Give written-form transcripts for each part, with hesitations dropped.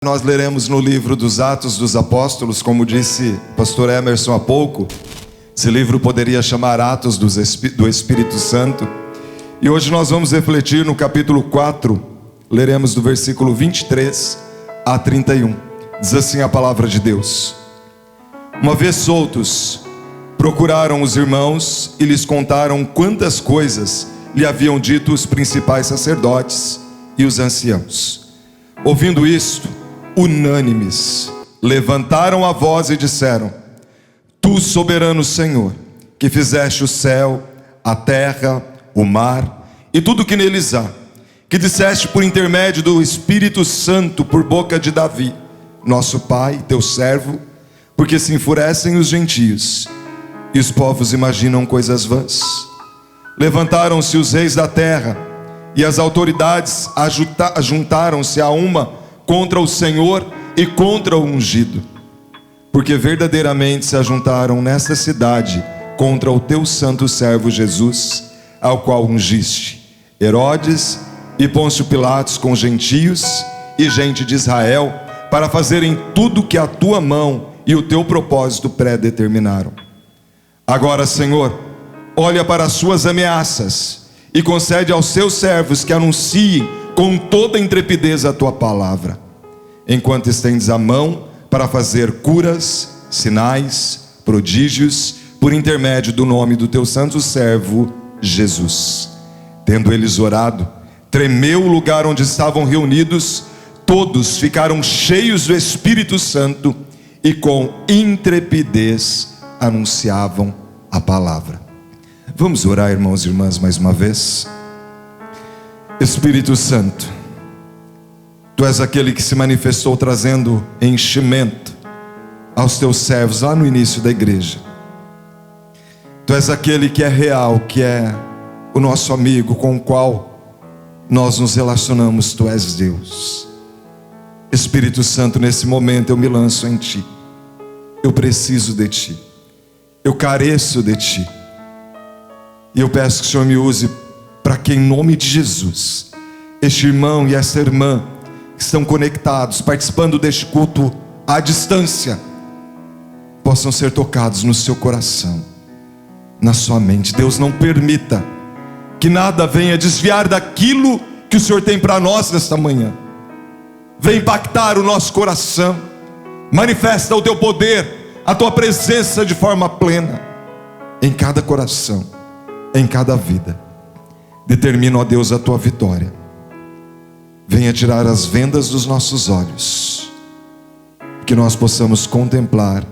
Nós leremos no livro dos Atos dos Apóstolos, como disse o pastor Emerson há pouco. Esse livro poderia chamar Atos do Espírito Santo. E hoje nós vamos refletir no capítulo 4, leremos do versículo 23 a 31. Diz assim a palavra de Deus: Uma vez soltos, procuraram os irmãos e lhes contaram quantas coisas lhe haviam dito os principais sacerdotes e os anciãos. Ouvindo isto, unânimes, levantaram a voz e disseram: Tu, soberano Senhor, que fizeste o céu, a terra, o mar e tudo o que neles há, que disseste por intermédio do Espírito Santo por boca de Davi, nosso pai, teu servo, porque se enfurecem os gentios e os povos imaginam coisas vãs. Levantaram-se os reis da terra e as autoridades ajuntaram-se a uma contra o Senhor e contra o ungido, porque verdadeiramente se ajuntaram nesta cidade contra o teu santo servo Jesus, ao qual ungiste Herodes e Pôncio Pilatos com gentios e gente de Israel, para fazerem tudo que a tua mão e o teu propósito predeterminaram. Agora, Senhor, olha para as suas ameaças e concede aos seus servos que anunciem com toda intrepidez a tua palavra, enquanto estendes a mão para fazer curas, sinais, prodígios, por intermédio do nome do teu santo servo Jesus. Tendo eles orado, tremeu o lugar onde estavam reunidos, todos ficaram cheios do Espírito Santo e com intrepidez anunciavam a palavra. Vamos orar, irmãos e irmãs, mais uma vez. Espírito Santo, Tu és aquele que se manifestou trazendo enchimento aos teus servos lá no início da igreja. Tu és aquele que é real, que é o nosso amigo com o qual nós nos relacionamos. Tu és Deus. Espírito Santo, nesse momento eu me lanço em Ti. Eu preciso de Ti. Eu careço de Ti. E eu peço que o Senhor me use para que, em nome de Jesus, este irmão e essa irmã que estão conectados, participando deste culto à distância, possam ser tocados no seu coração, na sua mente. Deus, não permita que nada venha desviar daquilo que o Senhor tem para nós nesta manhã. Vem impactar o nosso coração. Manifesta o Teu poder, a Tua presença de forma plena em cada coração, em cada vida. Determina, ó Deus, a Tua vitória. Venha tirar as vendas dos nossos olhos, que nós possamos contemplar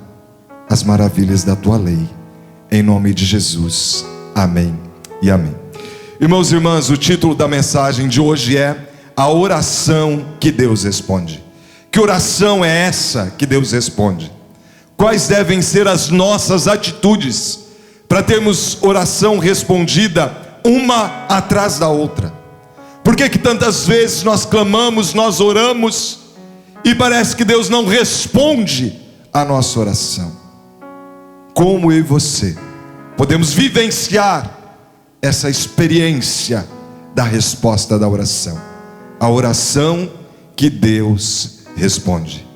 as maravilhas da Tua lei, em nome de Jesus, amém e amém. Irmãos e irmãs, o título da mensagem de hoje é A Oração que Deus Responde. Que oração é essa que Deus responde? Quais devem ser as nossas atitudes para termos oração respondida uma atrás da outra? Por que tantas vezes nós clamamos, nós oramos e parece que Deus não responde a nossa oração? Como eu e você podemos vivenciar essa experiência da resposta da oração? A oração que Deus responde.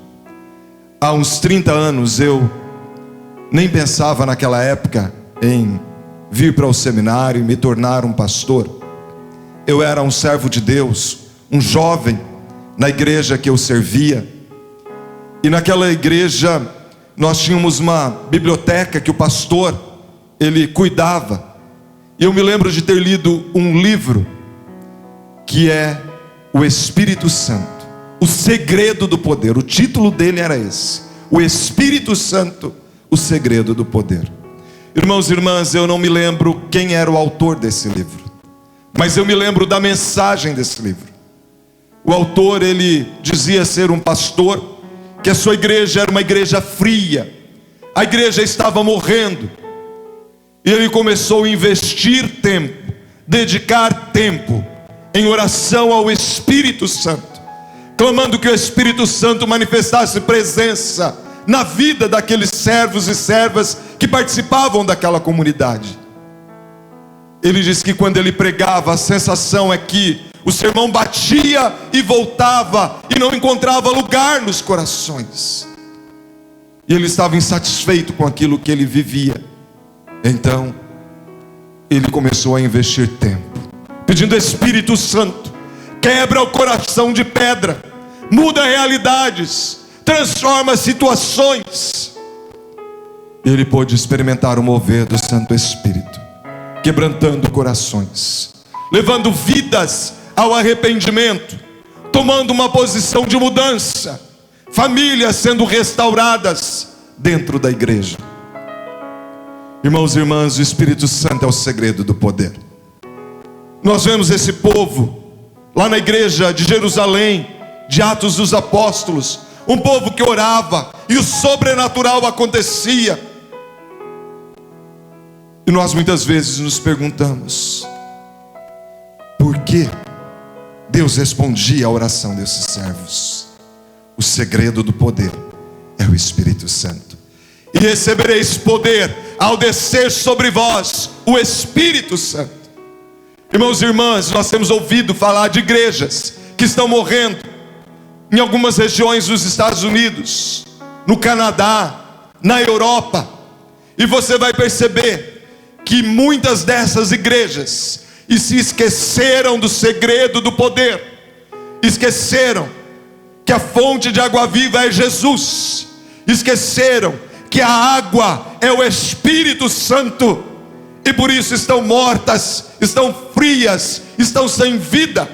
Há uns 30 anos eu nem pensava naquela época em vir para o seminário e me tornar um pastor. Eu era um servo de Deus, um jovem na igreja que eu servia. E naquela igreja nós tínhamos uma biblioteca que o pastor, ele cuidava. E eu me lembro de ter lido um livro que é O Espírito Santo, o segredo do poder. O título dele era esse: O Espírito Santo, o segredo do poder. Irmãos e irmãs, eu não me lembro quem era o autor desse livro, mas eu me lembro da mensagem desse livro. O autor, ele dizia ser um pastor, que a sua igreja era uma igreja fria, a igreja estava morrendo, e ele começou a investir tempo, dedicar tempo em oração ao Espírito Santo, clamando que o Espírito Santo manifestasse presença na vida daqueles servos e servas que participavam daquela comunidade. Ele diz que quando ele pregava, a sensação é que O sermão batia e voltava e não encontrava lugar nos corações. E ele estava insatisfeito com aquilo que ele vivia. Então, ele começou a investir tempo, pedindo: Espírito Santo, quebra o coração de pedra, muda realidades, transforma situações. Ele pôde experimentar o mover do Santo Espírito, quebrantando corações, levando vidas ao arrependimento, tomando uma posição de mudança, famílias sendo restauradas dentro da igreja. Irmãos e irmãs, o Espírito Santo é o segredo do poder. Nós vemos esse povo lá na igreja de Jerusalém, de Atos dos Apóstolos, um povo que orava e o sobrenatural acontecia. E nós muitas vezes nos perguntamos: por que Deus respondia à oração desses servos? O segredo do poder é o Espírito Santo. E recebereis poder ao descer sobre vós o Espírito Santo. Irmãos e irmãs, nós temos ouvido falar de igrejas que estão morrendo em algumas regiões dos Estados Unidos, no Canadá, na Europa. E você vai perceber que muitas dessas igrejas se esqueceram do segredo do poder, esqueceram que a fonte de água viva é Jesus, esqueceram que a água é o Espírito Santo, e por isso estão mortas, estão frias, estão sem vida.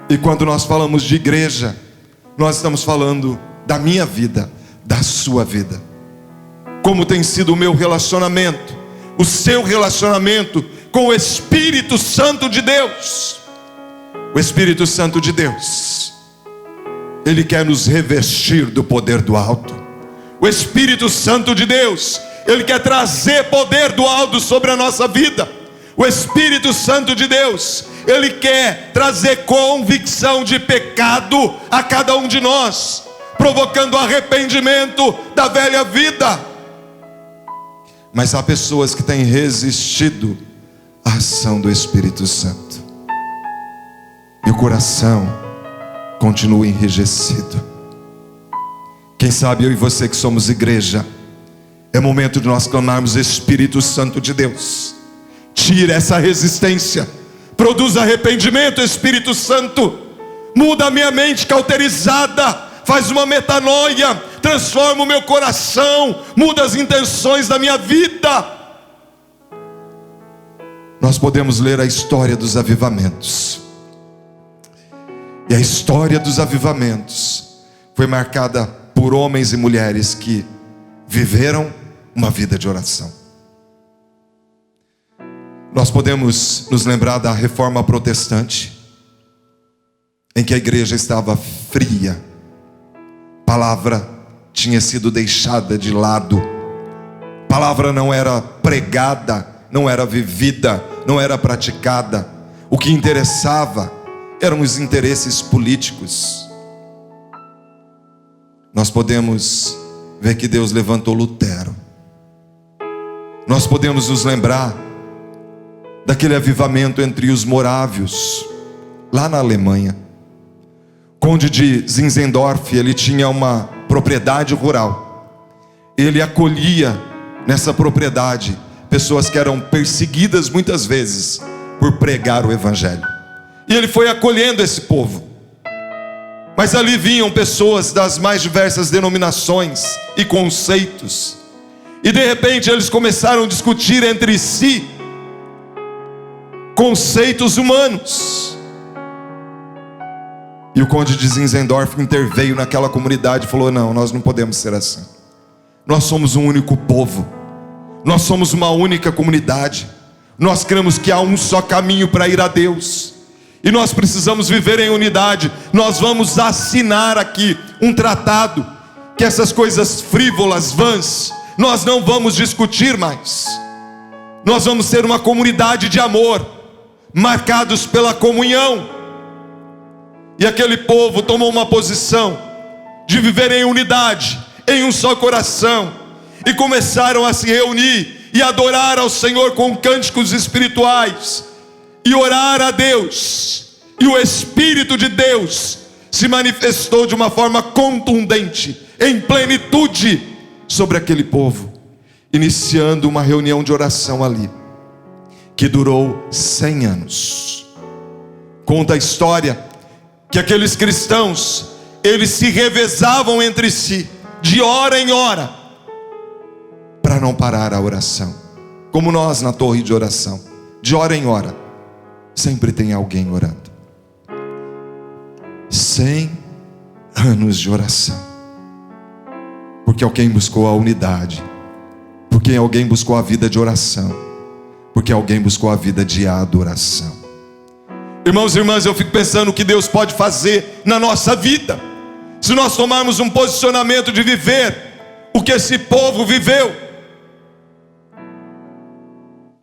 E quando nós falamos de igreja, nós estamos falando da minha vida, da sua vida. Como tem sido o meu relacionamento, o seu relacionamento com o Espírito Santo de Deus? O Espírito Santo de Deus, Ele quer nos revestir do poder do alto. O Espírito Santo de Deus, Ele quer trazer poder do alto sobre a nossa vida. O Espírito Santo de Deus, Ele quer trazer convicção de pecado a cada um de nós, provocando arrependimento da velha vida. Mas há pessoas que têm resistido à ação do Espírito Santo, e o coração continua enrijecido. Quem sabe eu e você que somos igreja, é momento de nós clamarmos: Espírito Santo de Deus, tira essa resistência, produz arrependimento. Espírito Santo, muda a minha mente cauterizada, faz uma metanoia, transforma o meu coração, muda as intenções da minha vida. Nós podemos ler a história dos avivamentos, e a história dos avivamentos foi marcada por homens e mulheres que viveram uma vida de oração. Nós podemos nos lembrar da Reforma Protestante, em que a igreja estava fria, a palavra tinha sido deixada de lado, a palavra não era pregada, não era vivida, não era praticada. O que interessava eram os interesses políticos. Nós podemos ver que Deus levantou Lutero. Nós podemos nos lembrar daquele avivamento entre os morávios, lá na Alemanha. Conde de Zinzendorf, ele tinha uma propriedade rural. Ele acolhia nessa propriedade pessoas que eram perseguidas muitas vezes por pregar o Evangelho. E ele foi acolhendo esse povo. Mas ali vinham pessoas das mais diversas denominações e conceitos. E de repente eles começaram a discutir entre si conceitos humanos. E o conde de Zinzendorf interveio naquela comunidade e falou: não, nós não podemos ser assim. Nós somos um único povo, nós somos uma única comunidade. Nós cremos que há um só caminho para ir a Deus, e nós precisamos viver em unidade. Nós vamos assinar aqui um tratado, que essas coisas frívolas, vãs, nós não vamos discutir mais. Nós vamos ser uma comunidade de amor, marcados pela comunhão. E aquele povo tomou uma posição de viver em unidade, em um só coração, e começaram a se reunir e adorar ao Senhor com cânticos espirituais, e orar a Deus. e o Espírito de Deus se manifestou de uma forma contundente, em plenitude, sobre aquele povo, iniciando uma reunião de oração ali, que durou 100 anos. Conta a história que aqueles cristãos, eles se revezavam entre si, de hora em hora, para não parar a oração, como nós na torre de oração, de hora em hora, sempre tem alguém orando. 100 anos de oração, porque alguém buscou a unidade, porque alguém buscou a vida de oração, porque alguém buscou a vida de adoração. Irmãos e irmãs, eu fico pensando o que Deus pode fazer na nossa vida, se nós tomarmos um posicionamento de viver o que esse povo viveu.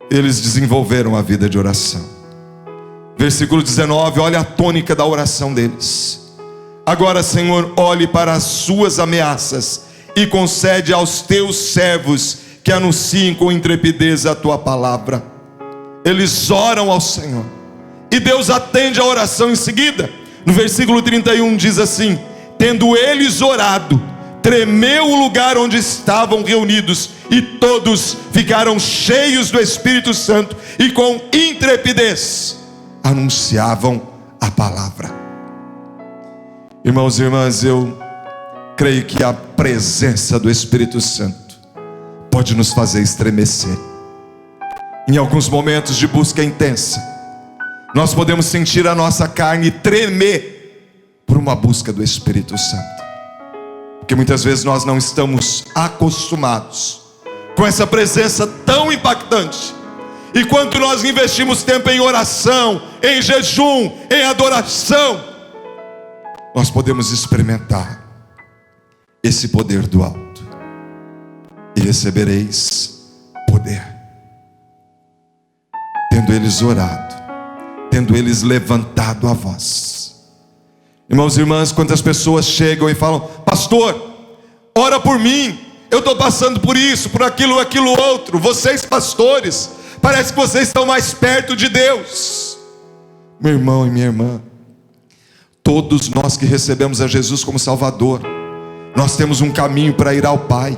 Eles desenvolveram a vida de oração. Versículo 19, olha a tônica da oração deles. Agora, Senhor, olhe para as suas ameaças e concede aos teus servos que anunciem com intrepidez a tua palavra. Eles oram ao Senhor e Deus atende a oração em seguida. No versículo 31 diz assim: tendo eles orado, tremeu o lugar onde estavam reunidos, e todos ficaram cheios do Espírito Santo e com intrepidez anunciavam a palavra. Irmãos e irmãs, eu creio que a presença do Espírito Santo pode nos fazer estremecer. Em alguns momentos de busca intensa, nós podemos sentir a nossa carne tremer por uma busca do Espírito Santo, porque muitas vezes nós não estamos acostumados com essa presença tão impactante. E quando nós investimos tempo em oração, em jejum, em adoração, nós podemos experimentar esse poder do alto. E recebereis poder, tendo eles orado, tendo eles levantado a voz. Irmãos e irmãs, quantas pessoas chegam e falam: pastor, ora por mim, eu estou passando por isso, por aquilo outro. Vocês pastores, parece que vocês estão mais perto de Deus. Meu irmão e minha irmã, todos nós que recebemos a Jesus como Salvador, nós temos um caminho para ir ao Pai,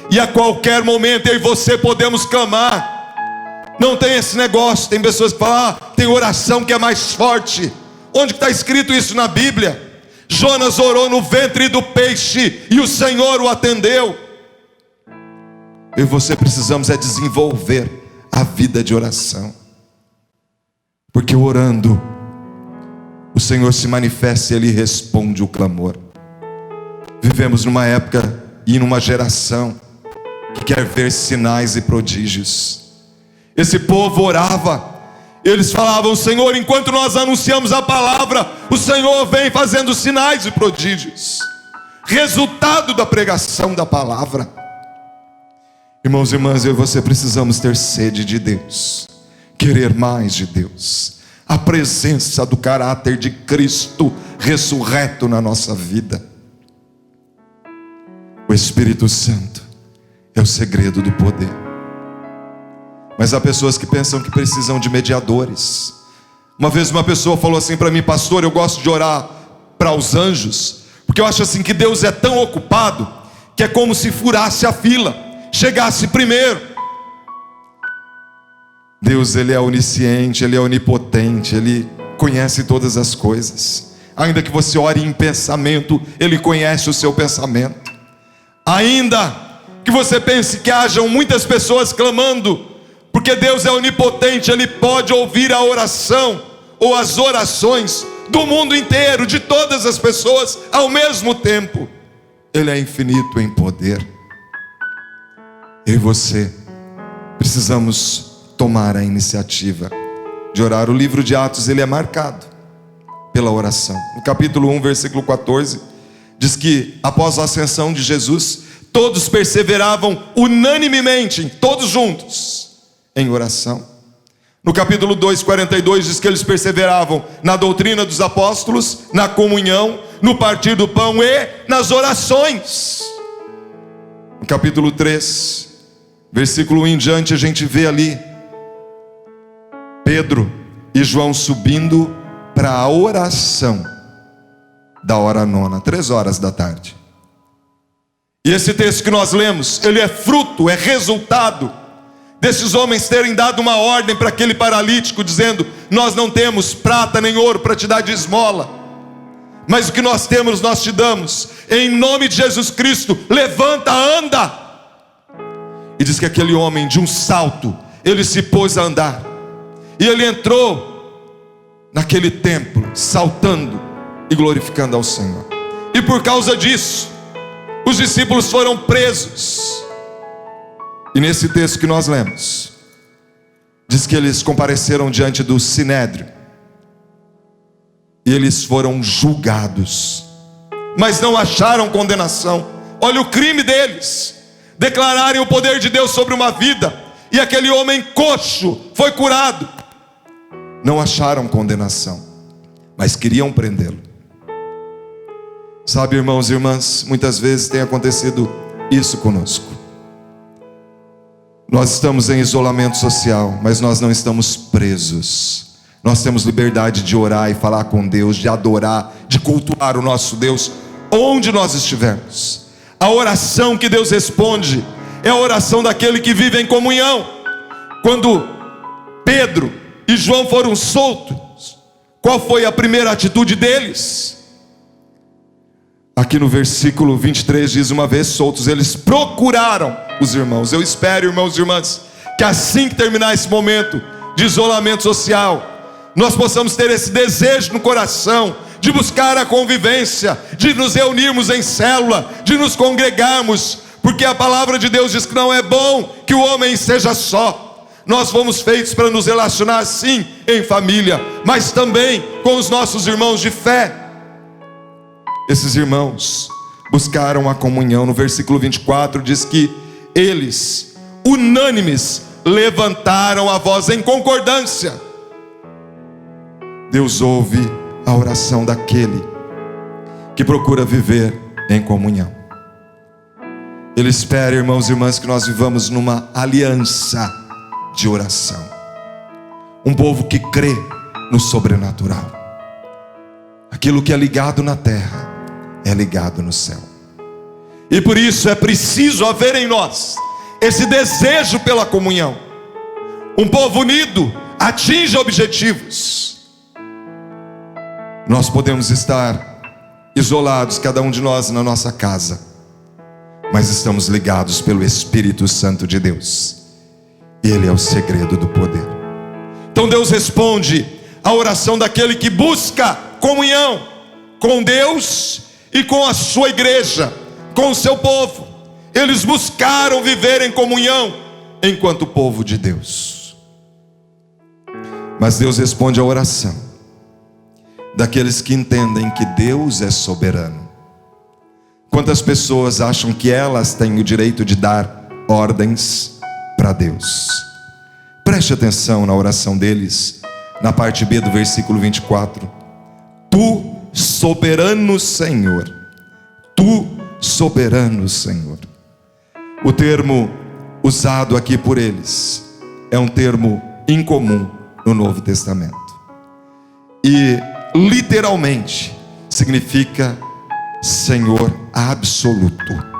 e a qualquer momento eu e você podemos clamar. Não tem esse negócio, tem pessoas que falam: tem oração que é mais forte. Onde está escrito isso na Bíblia? Jonas orou no ventre do peixe e o Senhor o atendeu. Eu e você precisamos desenvolver a vida de oração, porque orando, o Senhor se manifesta e Ele responde o clamor. Vivemos numa época e numa geração que quer ver sinais e prodígios. Esse povo orava, eles falavam: Senhor, enquanto nós anunciamos a palavra, o Senhor vem fazendo sinais e prodígios, resultado da pregação da palavra. Irmãos e irmãs, eu e você precisamos ter sede de Deus, querer mais de Deus, a presença do caráter de Cristo ressurreto na nossa vida. O Espírito Santo é o segredo do poder. Mas há pessoas que pensam que precisam de mediadores. Uma vez uma pessoa falou assim para mim: pastor, eu gosto de orar para os anjos, porque eu acho assim que Deus é tão ocupado que é como se furasse a fila, chegasse primeiro. Deus, Ele é onisciente, Ele é onipotente, Ele conhece todas as coisas. Ainda que você ore em pensamento, Ele conhece o seu pensamento. Ainda que você pense que hajam muitas pessoas clamando, porque Deus é onipotente, Ele pode ouvir a oração ou as orações do mundo inteiro, de todas as pessoas ao mesmo tempo. Ele é infinito em poder. Eu e você precisamos tomar a iniciativa de orar. O livro de Atos, ele é marcado pela oração. No capítulo 1, versículo 14, diz que após a ascensão de Jesus, todos perseveravam unanimemente, todos juntos, em oração. No capítulo 2, 42, diz que eles perseveravam na doutrina dos apóstolos, na comunhão, no partir do pão e nas orações. No capítulo 3, versículo 1 em diante, a gente vê ali Pedro e João subindo para a oração da hora nona, 3 horas da tarde. E esse texto que nós lemos, ele é fruto, é resultado desses homens terem dado uma ordem para aquele paralítico, dizendo: nós não temos prata nem ouro para te dar de esmola, mas o que nós temos nós te damos, em nome de Jesus Cristo, levanta, anda. E diz que aquele homem, de um salto, ele se pôs a andar, e ele entrou naquele templo, saltando e glorificando ao Senhor. E por causa disso, os discípulos foram presos. E nesse texto que nós lemos, diz que eles compareceram diante do Sinédrio, e eles foram julgados, mas não acharam condenação. Olha o crime deles: declararem o poder de Deus sobre uma vida, e aquele homem coxo foi curado. Não acharam condenação, mas queriam prendê-lo. Sabe, irmãos e irmãs, muitas vezes tem acontecido isso conosco. Nós estamos em isolamento social, mas nós não estamos presos. Nós temos liberdade de orar e falar com Deus, de adorar, de cultuar o nosso Deus, onde nós estivermos. A oração que Deus responde é a oração daquele que vive em comunhão. Quando Pedro e João foram soltos, qual foi a primeira atitude deles? Aqui no versículo 23 diz: uma vez soltos, eles procuraram os irmãos. Eu espero, irmãos e irmãs, que assim que terminar esse momento de isolamento social, nós possamos ter esse desejo no coração de buscar a convivência, de nos reunirmos em célula, de nos congregarmos, porque a palavra de Deus diz que não é bom que o homem seja só. Nós fomos feitos para nos relacionar sim em família, mas também com os nossos irmãos de fé. Esses irmãos buscaram a comunhão. No versículo 24 diz que eles, unânimes, levantaram a voz em concordância. Deus ouve a oração daquele que procura viver em comunhão. Ele espera, irmãos e irmãs, que nós vivamos numa aliança de oração. Um povo que crê no sobrenatural. Aquilo que é ligado na terra é ligado no céu. E por isso é preciso haver em nós esse desejo pela comunhão. Um povo unido atinge objetivos. Nós podemos estar isolados, cada um de nós na nossa casa, mas estamos ligados pelo Espírito Santo de Deus. Ele é o segredo do poder. Então Deus responde a oração daquele que busca comunhão com Deus e com a sua igreja, com o seu povo. Eles buscaram viver em comunhão enquanto povo de Deus. Mas Deus responde a oração daqueles que entendem que Deus é soberano. Quantas pessoas acham que elas têm o direito de dar ordens para Deus? Preste atenção na oração deles, na parte B do versículo 24. Tu, soberano Senhor, tu, soberano Senhor. O termo usado aqui por eles é um termo incomum no Novo Testamento, e literalmente significa Senhor absoluto.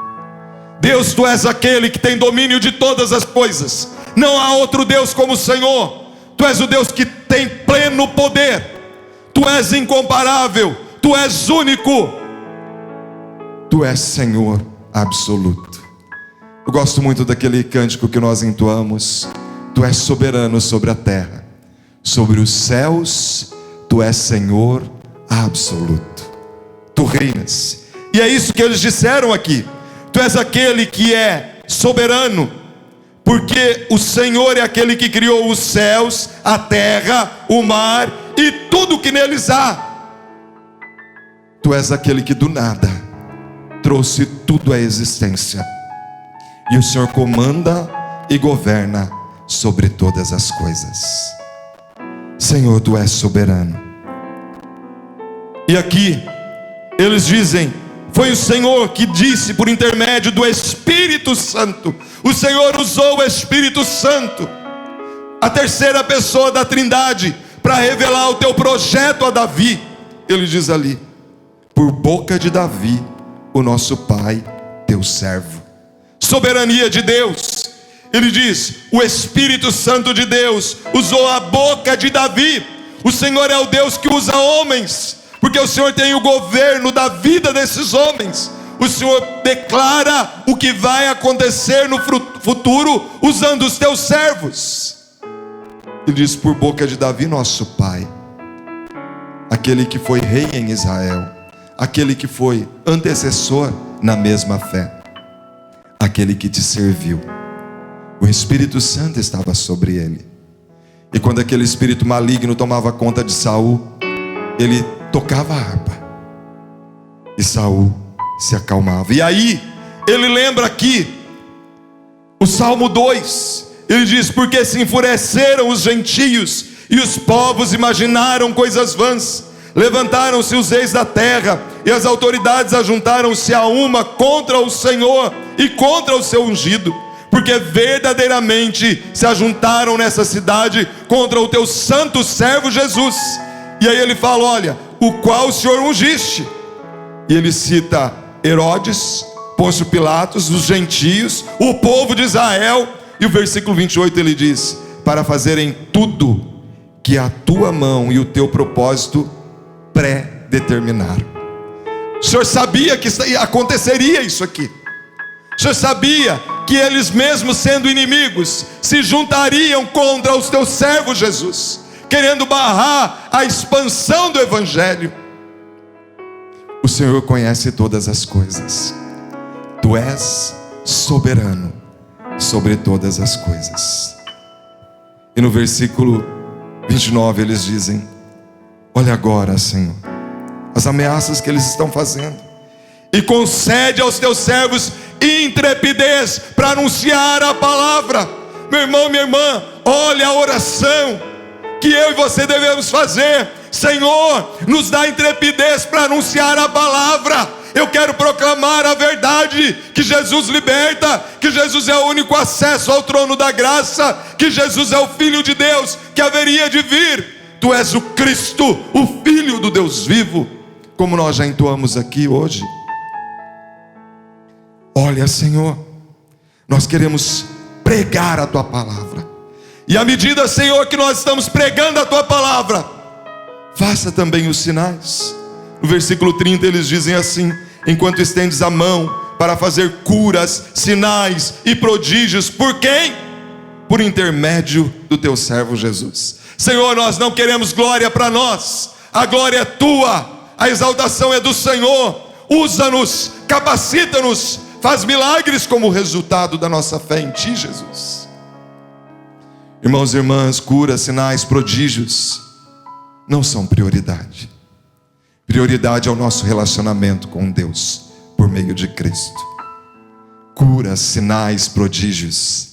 Deus, tu és aquele que tem domínio de todas as coisas. Não há outro Deus como o Senhor. Tu és o Deus que tem pleno poder. Tu és incomparável. Tu és único. Tu és Senhor absoluto. Eu gosto muito daquele cântico que nós entoamos. Tu és soberano sobre a terra, sobre os céus. Tu és Senhor absoluto. Tu reinas. E é isso que eles disseram aqui. Tu és aquele que é soberano, porque o Senhor é aquele que criou os céus, a terra, o mar e tudo que neles há. Tu és aquele que do nada trouxe tudo à existência, e o Senhor comanda e governa sobre todas as coisas. Senhor, tu és soberano. E aqui eles dizem: foi o Senhor que disse por intermédio do Espírito Santo. O Senhor usou o Espírito Santo, a terceira pessoa da Trindade, para revelar o teu projeto a Davi. Ele diz ali: por boca de Davi, o nosso pai, teu servo. Soberania de Deus. Ele diz: o Espírito Santo de Deus usou a boca de Davi. O Senhor é o Deus que usa homens, porque o Senhor tem o governo da vida desses homens. O Senhor declara o que vai acontecer no futuro usando os teus servos. Ele diz: por boca de Davi, nosso pai, aquele que foi rei em Israel, aquele que foi antecessor na mesma fé, aquele que te serviu. O Espírito Santo estava sobre ele. E quando aquele espírito maligno tomava conta de Saul, ele tocava a harpa e Saul se acalmava. E aí ele lembra aqui o Salmo 2. Ele diz: porque se enfureceram os gentios e os povos imaginaram coisas vãs. Levantaram-se os reis da terra e as autoridades ajuntaram-se a uma contra o Senhor e contra o seu ungido, porque verdadeiramente se ajuntaram nessa cidade contra o teu santo servo Jesus. E aí ele fala: olha, o qual o Senhor ungiste. E ele cita Herodes, Pôncio Pilatos, os gentios, o povo de Israel. E o versículo 28 ele diz: para fazerem tudo que a tua mão e o teu propósito pré-determinaram. O Senhor sabia que aconteceria isso aqui. O Senhor sabia que eles, mesmo sendo inimigos, se juntariam contra os teus servos, Jesus, querendo barrar a expansão do Evangelho. O Senhor conhece todas as coisas. Tu és soberano sobre todas as coisas. E no versículo 29 eles dizem: olha agora, Senhor, as ameaças que eles estão fazendo, e concede aos teus servos intrepidez para anunciar a palavra. Meu irmão, minha irmã, olha a oração que eu e você devemos fazer. Senhor, nos dá intrepidez para anunciar a palavra. Eu quero proclamar a verdade, que Jesus liberta, que Jesus é o único acesso ao trono da graça, que Jesus é o Filho de Deus que haveria de vir. Tu és o Cristo, o Filho do Deus vivo, como nós já entoamos aqui hoje. Olha, Senhor, nós queremos pregar a Tua palavra, e à medida, Senhor, que nós estamos pregando a Tua palavra, faça também os sinais. No versículo 30 eles dizem assim: enquanto estendes a mão para fazer curas, sinais e prodígios. Por quem? Por intermédio do teu servo Jesus. Senhor, nós não queremos glória para nós. A glória é tua, a exaltação é do Senhor. Usa-nos, capacita-nos, faz milagres como resultado da nossa fé em Ti, Jesus. Irmãos e irmãs, curas, sinais, prodígios não são prioridade. Prioridade é o nosso relacionamento com Deus por meio de Cristo. Curas, sinais, prodígios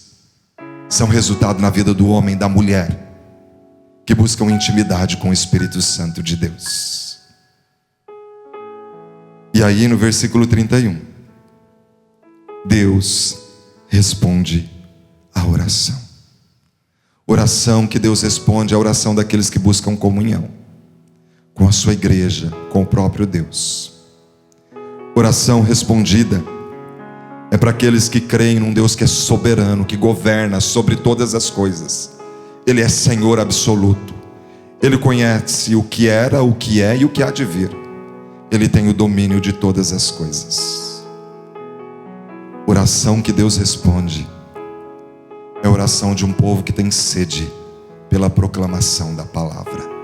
são resultado na vida do homem e da mulher que buscam intimidade com o Espírito Santo de Deus. E aí no versículo 31, Deus responde à oração. Oração que Deus responde é a oração daqueles que buscam comunhão com a sua igreja, com o próprio Deus. Oração respondida é para aqueles que creem num Deus que é soberano, que governa sobre todas as coisas. Ele é Senhor absoluto. Ele conhece o que era, o que é e o que há de vir. Ele tem o domínio de todas as coisas. Oração que Deus responde é a oração de um povo que tem sede pela proclamação da palavra.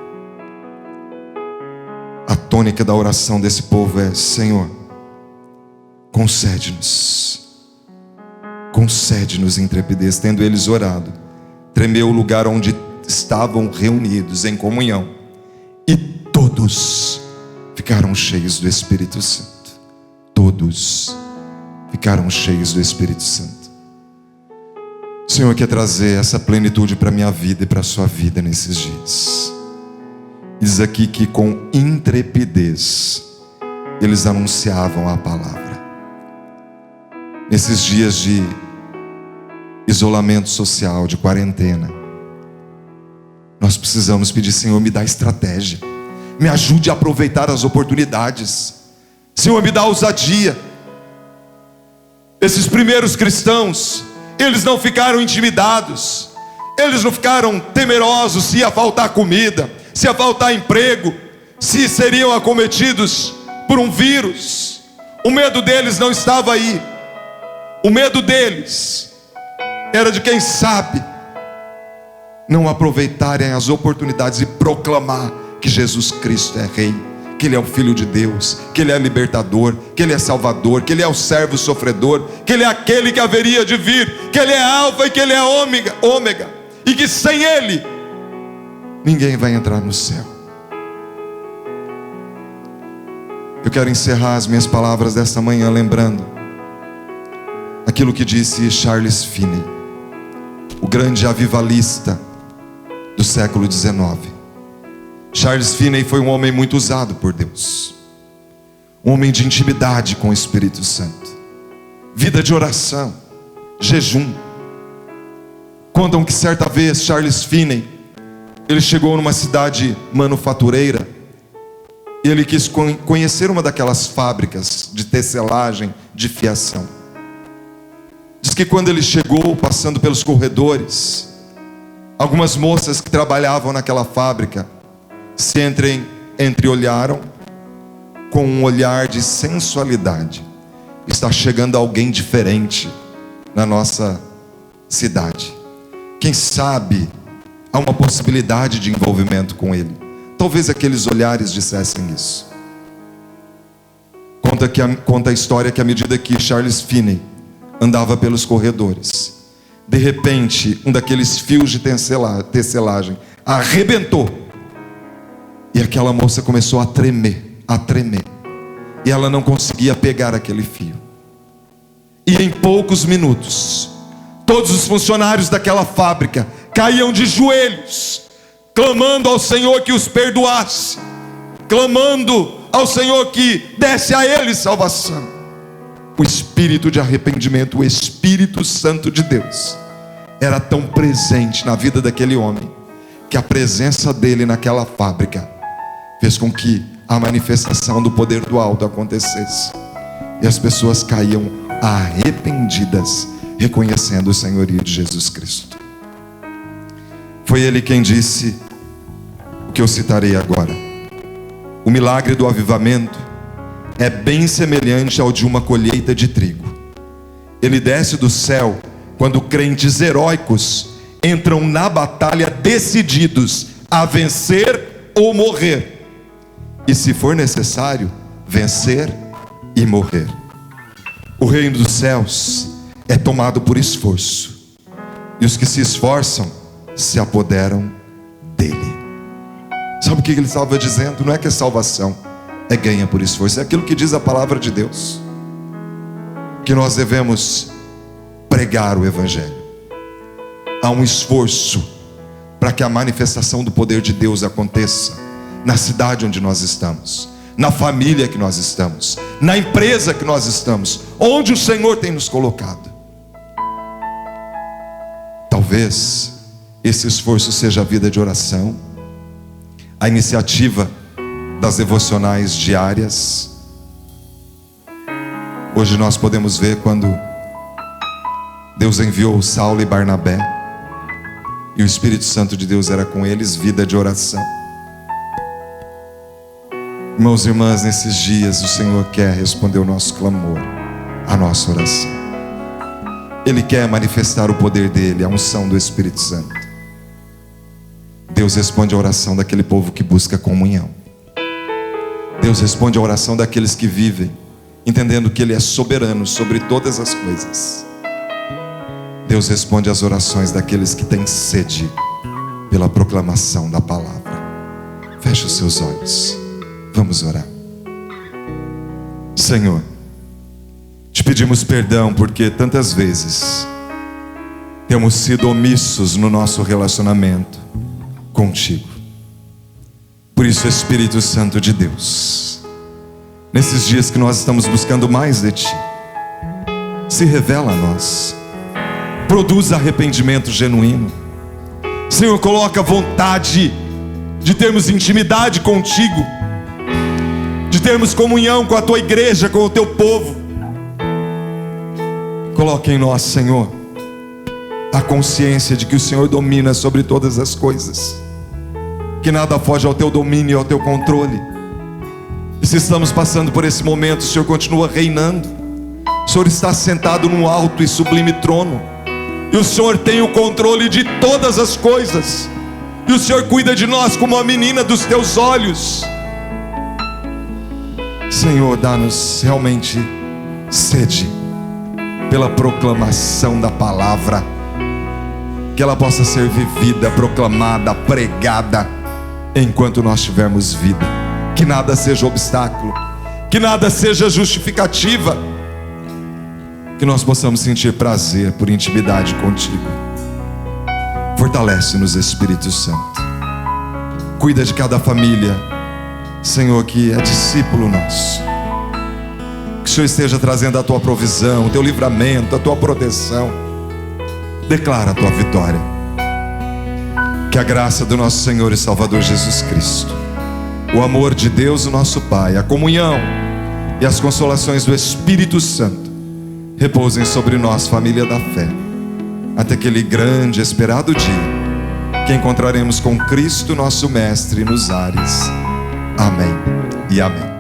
A tônica da oração desse povo é: Senhor, concede-nos intrepidez. Tendo eles orado, tremeu o lugar onde estavam reunidos em comunhão, e todos ficaram cheios do Espírito Santo. Todos ficaram cheios do Espírito Santo. O Senhor quer trazer essa plenitude para a minha vida e para a sua vida nesses dias. Diz aqui que com intrepidez eles anunciavam a palavra. Nesses dias de isolamento social, de quarentena, Nós precisamos pedir: Senhor, me dá estratégia, me ajude a aproveitar as oportunidades. Senhor, me dá ousadia. Esses primeiros cristãos, eles não ficaram intimidados, eles não ficaram temerosos se ia faltar comida, se ia faltar emprego, se seriam acometidos por um vírus. O medo deles não estava aí. O medo deles era de, quem sabe, não aproveitarem as oportunidades e proclamar que Jesus Cristo é Rei, que Ele é o Filho de Deus, que Ele é libertador, que Ele é Salvador, que Ele é o servo sofredor, que Ele é aquele que haveria de vir, que Ele é Alfa e que Ele é Ômega, e que sem Ele ninguém vai entrar no céu. Eu quero encerrar as minhas palavras desta manhã lembrando aquilo que disse Charles Finney, o grande avivalista do século XIX. Charles Finney foi um homem muito usado por Deus, um homem de intimidade com o Espírito Santo, vida de oração, jejum. Contam que certa vez Charles Finney, ele chegou numa cidade manufatureira e ele quis conhecer uma daquelas fábricas de tecelagem, de fiação. Diz que quando ele chegou, passando pelos corredores, algumas moças que trabalhavam naquela fábrica se entreolharam com um olhar de sensualidade. Está chegando alguém diferente na nossa cidade. Quem sabe há uma possibilidade de envolvimento com ele. Talvez aqueles olhares dissessem isso. Conta a história que à medida que Charles Finney andava pelos corredores, de repente um daqueles fios de tecelagem arrebentou, e aquela moça começou a tremer, e ela não conseguia pegar aquele fio. E em poucos minutos, todos os funcionários daquela fábrica caíam de joelhos, clamando ao Senhor que os perdoasse, clamando ao Senhor que desse a eles salvação. O espírito de arrependimento, o Espírito Santo de Deus, era tão presente na vida daquele homem, que a presença dele naquela fábrica fez com que a manifestação do poder do alto acontecesse, e as pessoas caíam arrependidas, reconhecendo o senhorio de Jesus Cristo. Foi ele quem disse o que eu citarei agora: o milagre do avivamento é bem semelhante ao de uma colheita de trigo. Ele desce do céu quando crentes heróicos entram na batalha decididos a vencer ou morrer, e se for necessário, vencer e morrer. O reino dos céus é tomado por esforço, e os que se esforçam se apoderam dele. Sabe o que ele estava dizendo? Não é que a salvação é ganha por esforço, é aquilo que diz a palavra de Deus, que nós devemos pregar o Evangelho. Há um esforço para que a manifestação do poder de Deus aconteça na cidade onde nós estamos, na família que nós estamos, na empresa que nós estamos, onde o Senhor tem nos colocado. Talvez esse esforço seja a vida de oração, a iniciativa das devocionais diárias. Hoje nós podemos ver quando Deus enviou Saulo e Barnabé, e o Espírito Santo de Deus era com eles, vida de oração. Irmãos e irmãs, nesses dias o Senhor quer responder o nosso clamor, a nossa oração. Ele quer manifestar o poder dele, a unção do Espírito Santo. Deus responde a oração daquele povo que busca comunhão. Deus responde a oração daqueles que vivem entendendo que Ele é soberano sobre todas as coisas. Deus responde às orações daqueles que têm sede pela proclamação da palavra. Feche os seus olhos, vamos orar. Senhor, te pedimos perdão porque tantas vezes temos sido omissos no nosso relacionamento contigo. Por isso, Espírito Santo de Deus, nesses dias que nós estamos buscando mais de Ti, se revela a nós, produz arrependimento genuíno. Senhor, coloca vontade de termos intimidade contigo, de termos comunhão com a tua igreja, com o teu povo. Coloca em nós, Senhor, a consciência de que o Senhor domina sobre todas as coisas, que nada foge ao teu domínio e ao teu controle. E se estamos passando por esse momento, o Senhor continua reinando. O Senhor está sentado num alto e sublime trono, e o Senhor tem o controle de todas as coisas, e o Senhor cuida de nós como a menina dos teus olhos. Senhor, dá-nos realmente sede pela proclamação da palavra, que ela possa ser vivida, proclamada, pregada, enquanto nós tivermos vida. Que nada seja obstáculo, que nada seja justificativa, que nós possamos sentir prazer por intimidade contigo. Fortalece-nos, Espírito Santo. Cuida de cada família, Senhor, que é discípulo nosso. Que o Senhor esteja trazendo a tua provisão, o teu livramento, a tua proteção. Declara a tua vitória. Que a graça do nosso Senhor e Salvador Jesus Cristo, o amor de Deus, o nosso Pai, a comunhão e as consolações do Espírito Santo repousem sobre nós, família da fé, até aquele grande e esperado dia que encontraremos com Cristo, nosso Mestre, nos ares. Amém e amém.